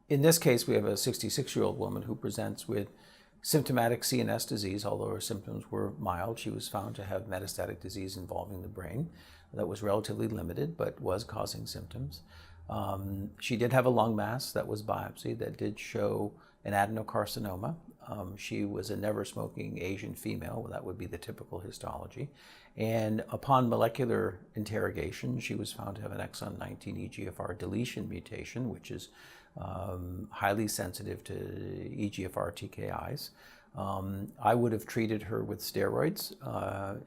In this case, we have a 66-year-old woman who presents with symptomatic CNS disease. Although her symptoms were mild, she was found to have metastatic disease involving the brain that was relatively limited but was causing symptoms. She did have a lung mass that was biopsied that did show an adenocarcinoma. She was a never-smoking Asian female. That would be the typical histology. And upon molecular interrogation, she was found to have an exon 19 EGFR deletion mutation, which is highly sensitive to EGFR TKIs. I would have treated her with steroids,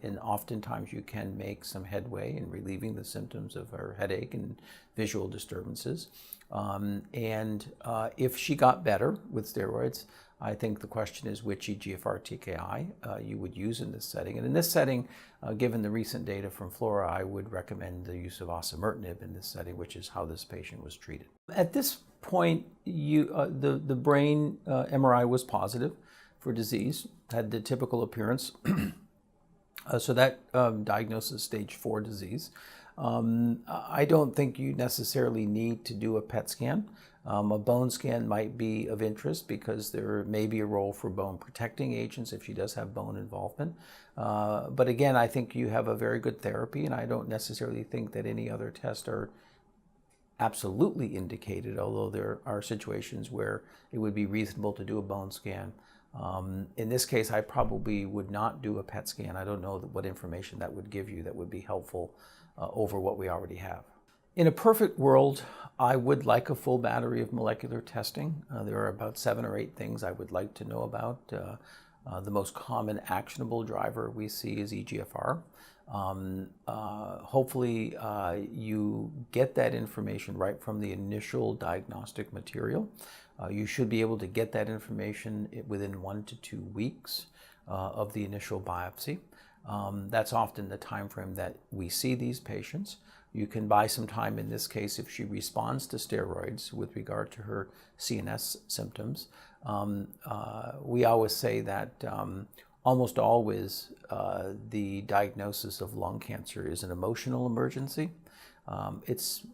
and oftentimes you can make some headway in relieving the symptoms of her headache and visual disturbances. If she got better with steroids, I think the question is which EGFR TKI you would use in this setting. And in this setting, given the recent data from Flora, I would recommend the use of osimertinib in this setting, which is how this patient was treated. At this point, the brain MRI was positive for disease, had the typical appearance. So that diagnosis stage 4 disease. I don't think you necessarily need to do a PET scan. A bone scan might be of interest because there may be a role for bone protecting agents if she does have bone involvement. But again, I think you have a very good therapy, and I don't necessarily think that any other tests are absolutely indicated, although there are situations where it would be reasonable to do a bone scan. In this case, I probably would not do a PET scan. I don't know what information that would give you that would be helpful over what we already have. In a perfect world, I would like a full battery of molecular testing. There are about 7 or 8 things I would like to know about. The most common actionable driver we see is EGFR. Hopefully you get that information right from the initial diagnostic material. You should be able to get that information within 1 to 2 weeks of the initial biopsy. That's often the time frame that we see these patients. You can buy some time in this case if she responds to steroids with regard to her CNS symptoms. We always say that almost always the diagnosis of lung cancer is an emotional emergency. It's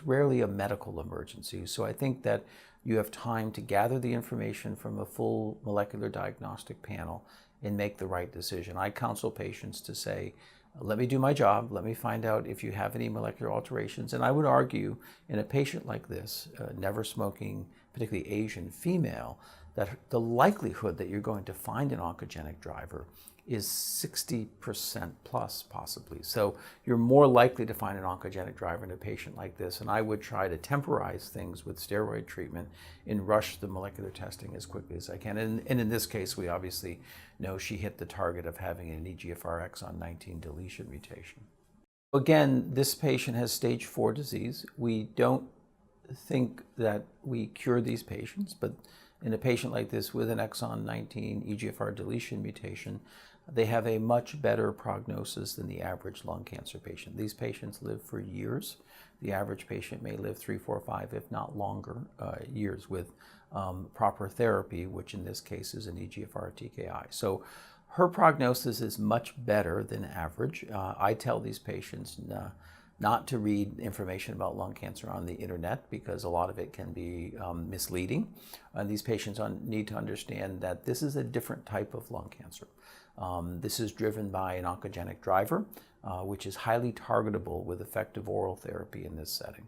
rarely a medical emergency. So I think that you have time to gather the information from a full molecular diagnostic panel and make the right decision. I counsel patients to say, let me do my job, let me find out if you have any molecular alterations. And I would argue in a patient like this, never smoking, particularly Asian female, that the likelihood that you're going to find an oncogenic driver is 60% plus possibly. So you're more likely to find an oncogenic driver in a patient like this. And I would try to temporize things with steroid treatment and rush the molecular testing as quickly as I can. And in this case, we obviously know she hit the target of having an EGFR exon 19 deletion mutation. Again, this patient has stage 4 disease. We don't think that we cure these patients, but in a patient like this with an exon 19 EGFR deletion mutation, they have a much better prognosis than the average lung cancer patient. These patients live for years. The average patient may live 3, 4, 5, if not longer, years with proper therapy, which in this case is an EGFR TKI. So her prognosis is much better than average. I tell these patients not to read information about lung cancer on the internet because a lot of it can be misleading. And these patients need to understand that this is a different type of lung cancer. This is driven by an oncogenic driver, which is highly targetable with effective oral therapy in this setting.